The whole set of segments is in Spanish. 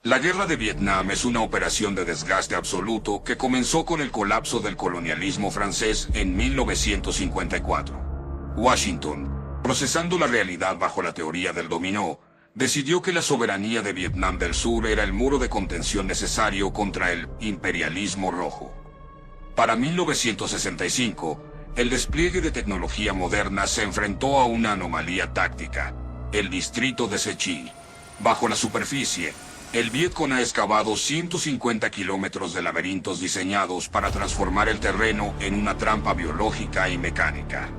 La guerra de Vietnam es una operación de desgaste absoluto que comenzó con el colapso del colonialismo francés en 1954. Washington, procesando la realidad bajo la teoría del dominó, decidió que la soberanía de Vietnam del Sur era el muro de contención necesario contra el imperialismo rojo. Para 1965, el despliegue de tecnología moderna se enfrentó a una anomalía táctica, el distrito de Sechí. Bajo la superficie, el Vietcong ha excavado 150 kilómetros de laberintos diseñados para transformar el terreno en una trampa biológica y mecánica.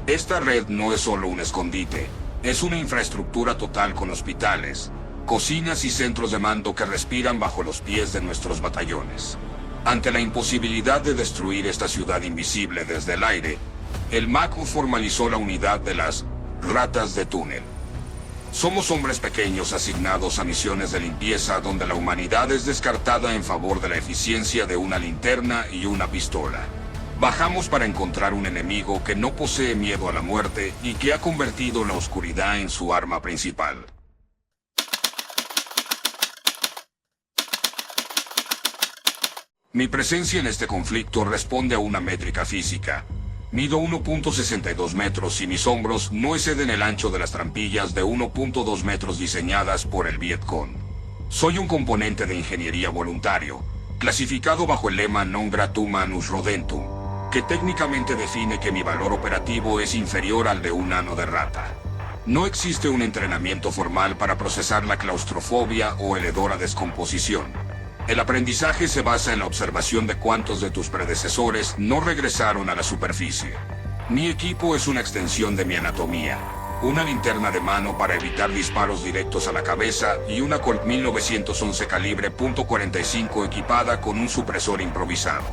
Esta red no es solo un escondite, es una infraestructura total con hospitales, cocinas y centros de mando que respiran bajo los pies de nuestros batallones. Ante la imposibilidad de destruir esta ciudad invisible desde el aire, el MACO formalizó la unidad de las ratas de túnel. Somos hombres pequeños asignados a misiones de limpieza donde la humanidad es descartada en favor de la eficiencia de una linterna y una pistola. Bajamos para encontrar un enemigo que no posee miedo a la muerte y que ha convertido la oscuridad en su arma principal. Mi presencia en este conflicto responde a una métrica física. Mido 1.62 metros y mis hombros no exceden el ancho de las trampillas de 1.2 metros diseñadas por el Vietcong. Soy un componente de ingeniería voluntario, clasificado bajo el lema Non Gratum Manus Rodentum, que técnicamente define que mi valor operativo es inferior al de un ano de rata. No existe un entrenamiento formal para procesar la claustrofobia o el hedor a descomposición. El aprendizaje se basa en la observación de cuántos de tus predecesores no regresaron a la superficie. Mi equipo es una extensión de mi anatomía. Una linterna de mano para evitar disparos directos a la cabeza y una Colt 1911 calibre .45 equipada con un supresor improvisado.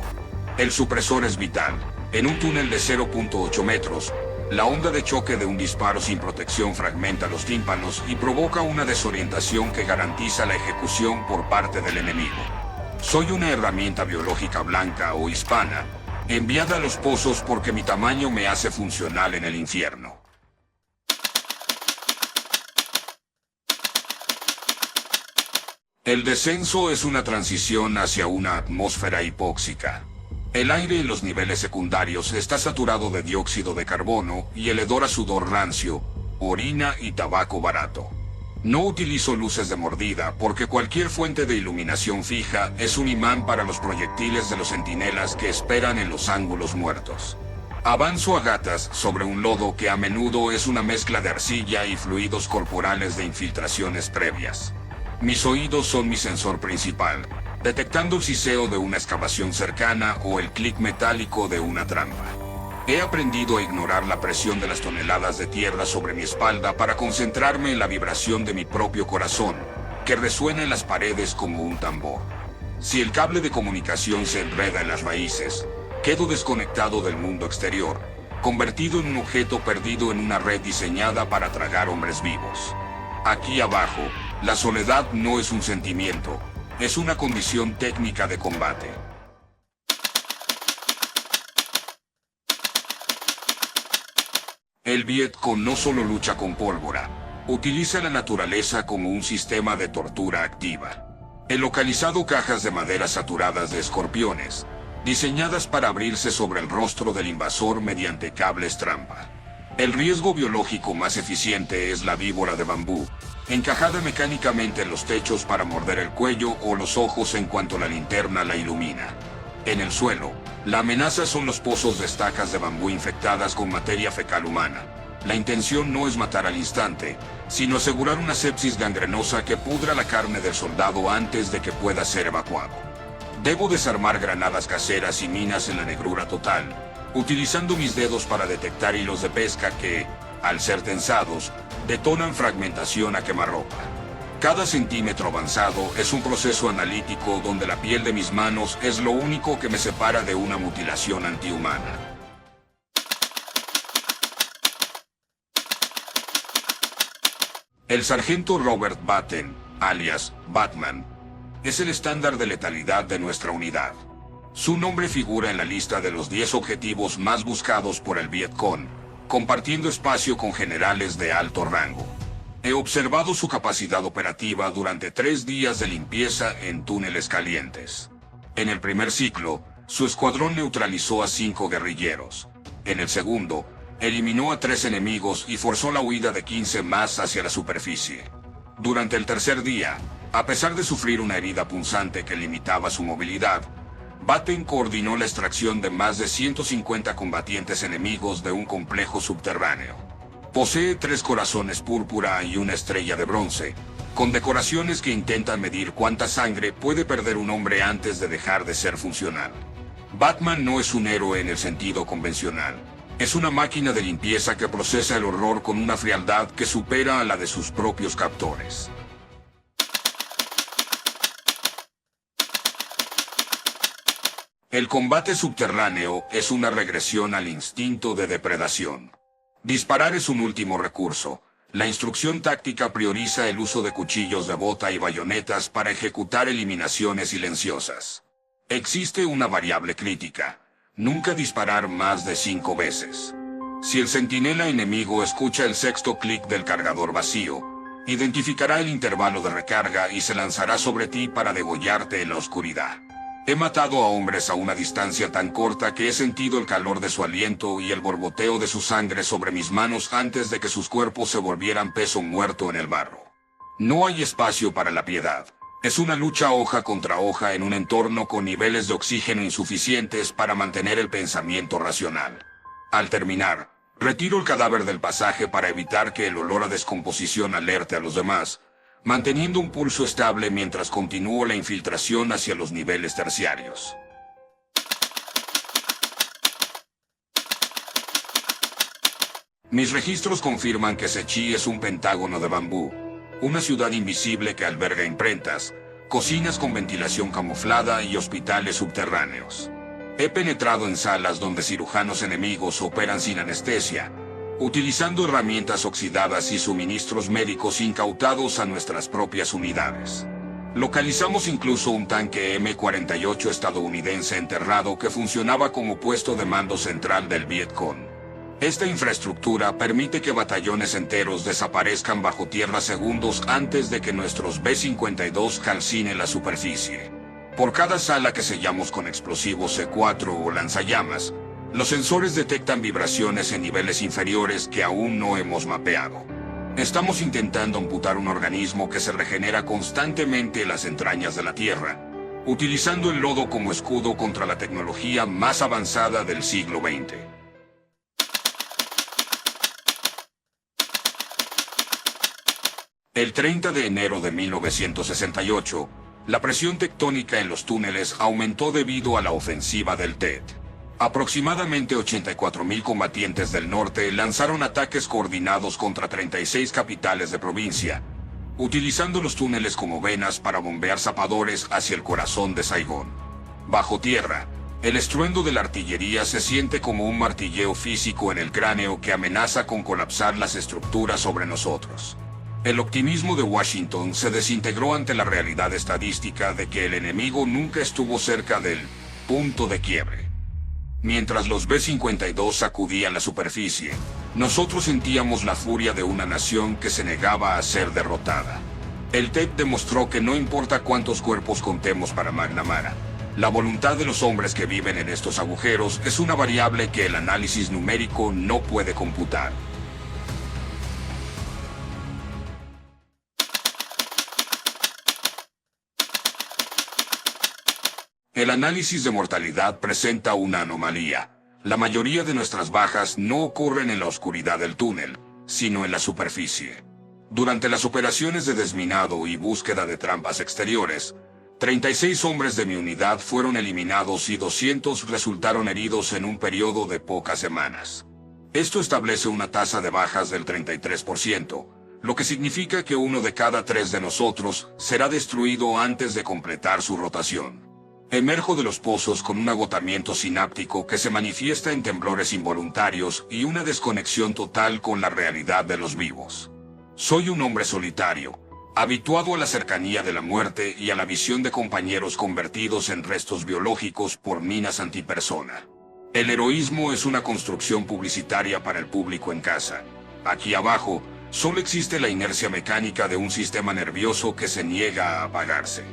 El supresor es vital. En un túnel de 0.8 metros, la onda de choque de un disparo sin protección fragmenta los tímpanos y provoca una desorientación que garantiza la ejecución por parte del enemigo. Soy una herramienta biológica blanca o hispana, enviada a los pozos porque mi tamaño me hace funcional en el infierno. El descenso es una transición hacia una atmósfera hipóxica. El aire en los niveles secundarios está saturado de dióxido de carbono y el hedor a sudor rancio, orina y tabaco barato. No utilizo luces de mordida porque cualquier fuente de iluminación fija es un imán para los proyectiles de los centinelas que esperan en los ángulos muertos. Avanzo a gatas sobre un lodo que a menudo es una mezcla de arcilla y fluidos corporales de infiltraciones previas. Mis oídos son mi sensor principal, detectando el siseo de una excavación cercana o el clic metálico de una trampa. He aprendido a ignorar la presión de las toneladas de tierra sobre mi espalda para concentrarme en la vibración de mi propio corazón, que resuena en las paredes como un tambor. Si el cable de comunicación se enreda en las raíces, quedo desconectado del mundo exterior, convertido en un objeto perdido en una red diseñada para tragar hombres vivos. Aquí abajo, la soledad no es un sentimiento, es una condición técnica de combate. El Vietcong no solo lucha con pólvora, utiliza la naturaleza como un sistema de tortura activa. He localizado cajas de madera saturadas de escorpiones, diseñadas para abrirse sobre el rostro del invasor mediante cables trampa. El riesgo biológico más eficiente es la víbora de bambú, encajada mecánicamente en los techos para morder el cuello o los ojos en cuanto la linterna la ilumina. En el suelo, la amenaza son los pozos de estacas de bambú infectadas con materia fecal humana. La intención no es matar al instante, sino asegurar una sepsis gangrenosa que pudra la carne del soldado antes de que pueda ser evacuado. Debo desarmar granadas caseras y minas en la negrura total, utilizando mis dedos para detectar hilos de pesca que, al ser tensados, detonan fragmentación a quemarropa. Cada centímetro avanzado es un proceso analítico donde la piel de mis manos es lo único que me separa de una mutilación antihumana. El sargento Robert Batten, alias Batman, es el estándar de letalidad de nuestra unidad. Su nombre figura en la lista de los 10 objetivos más buscados por el Vietcong, compartiendo espacio con generales de alto rango. He observado su capacidad operativa durante 3 días de limpieza en túneles calientes. En el primer ciclo, su escuadrón neutralizó a 5 guerrilleros. En el segundo, eliminó a 3 enemigos y forzó la huida de 15 más hacia la superficie. Durante el tercer día, a pesar de sufrir una herida punzante que limitaba su movilidad, Batten coordinó la extracción de más de 150 combatientes enemigos de un complejo subterráneo. Posee 3 corazones púrpura y una estrella de bronce, con decoraciones que intentan medir cuánta sangre puede perder un hombre antes de dejar de ser funcional. Batman no es un héroe en el sentido convencional. Es una máquina de limpieza que procesa el horror con una frialdad que supera a la de sus propios captores. El combate subterráneo es una regresión al instinto de depredación. Disparar es un último recurso. La instrucción táctica prioriza el uso de cuchillos de bota y bayonetas para ejecutar eliminaciones silenciosas. Existe una variable crítica: nunca disparar más de 5 veces. Si el centinela enemigo escucha el sexto clic del cargador vacío, identificará el intervalo de recarga y se lanzará sobre ti para degollarte en la oscuridad. He matado a hombres a una distancia tan corta que he sentido el calor de su aliento y el borboteo de su sangre sobre mis manos antes de que sus cuerpos se volvieran peso muerto en el barro. No hay espacio para la piedad. Es una lucha hoja contra hoja en un entorno con niveles de oxígeno insuficientes para mantener el pensamiento racional. Al terminar, retiro el cadáver del pasaje para evitar que el olor a descomposición alerte a los demás, manteniendo un pulso estable mientras continúo la infiltración hacia los niveles terciarios. Mis registros confirman que Sechi es un pentágono de bambú, una ciudad invisible que alberga imprentas, cocinas con ventilación camuflada y hospitales subterráneos. He penetrado en salas donde cirujanos enemigos operan sin anestesia, utilizando herramientas oxidadas y suministros médicos incautados a nuestras propias unidades. Localizamos incluso un tanque M48 estadounidense enterrado que funcionaba como puesto de mando central del Vietcong. Esta infraestructura permite que batallones enteros desaparezcan bajo tierra segundos antes de que nuestros B-52 calcinen la superficie. Por cada sala que sellamos con explosivos C4 o lanzallamas, los sensores detectan vibraciones en niveles inferiores que aún no hemos mapeado. Estamos intentando amputar un organismo que se regenera constantemente en las entrañas de la Tierra, utilizando el lodo como escudo contra la tecnología más avanzada del siglo XX. El 30 de enero de 1968, la presión tectónica en los túneles aumentó debido a la ofensiva del TED. Aproximadamente 84.000 combatientes del norte lanzaron ataques coordinados contra 36 capitales de provincia, utilizando los túneles como venas para bombear zapadores hacia el corazón de Saigón. Bajo tierra, el estruendo de la artillería se siente como un martilleo físico en el cráneo que amenaza con colapsar las estructuras sobre nosotros. El optimismo de Washington se desintegró ante la realidad estadística de que el enemigo nunca estuvo cerca del punto de quiebre. Mientras los B-52 sacudían la superficie, nosotros sentíamos la furia de una nación que se negaba a ser derrotada. El TED demostró que no importa cuántos cuerpos contemos para McNamara, la voluntad de los hombres que viven en estos agujeros es una variable que el análisis numérico no puede computar. El análisis de mortalidad presenta una anomalía. La mayoría de nuestras bajas no ocurren en la oscuridad del túnel, sino en la superficie. Durante las operaciones de desminado y búsqueda de trampas exteriores, 36 hombres de mi unidad fueron eliminados y 200 resultaron heridos en un periodo de pocas semanas. Esto establece una tasa de bajas del 33%, lo que significa que 1 de cada 3 de nosotros será destruido antes de completar su rotación. Emerjo de los pozos con un agotamiento sináptico que se manifiesta en temblores involuntarios y una desconexión total con la realidad de los vivos. Soy un hombre solitario, habituado a la cercanía de la muerte y a la visión de compañeros convertidos en restos biológicos por minas antipersona. El heroísmo es una construcción publicitaria para el público en casa. Aquí abajo, Solo existe la inercia mecánica de un sistema nervioso que se niega a apagarse.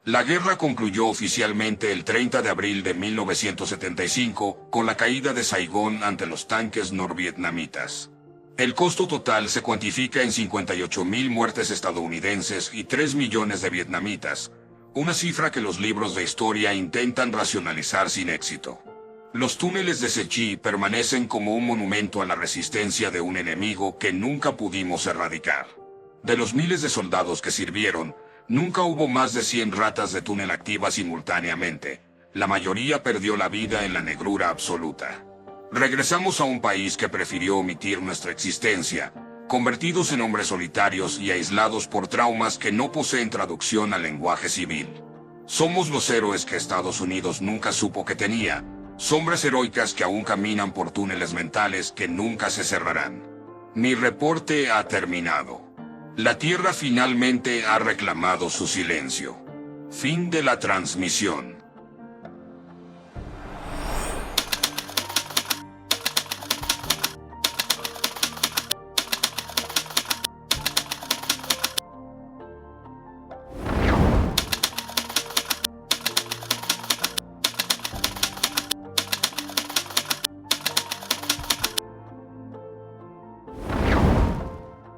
La guerra concluyó oficialmente el 30 de abril de 1975 con la caída de Saigón ante los tanques norvietnamitas. El costo total se cuantifica en 58.000 muertes estadounidenses y 3 millones de vietnamitas, una cifra que los libros de historia intentan racionalizar sin éxito. Los túneles de Sechi permanecen como un monumento a la resistencia de un enemigo que nunca pudimos erradicar. De los miles de soldados que sirvieron, nunca hubo más de 100 ratas de túnel activas simultáneamente. La mayoría perdió la vida en la negrura absoluta. Regresamos a un país que prefirió omitir nuestra existencia, convertidos en hombres solitarios y aislados por traumas que no poseen traducción al lenguaje civil. Somos los héroes que Estados Unidos nunca supo que tenía, sombras heroicas que aún caminan por túneles mentales que nunca se cerrarán. Mi reporte ha terminado. La Tierra finalmente ha reclamado su silencio. Fin de la transmisión.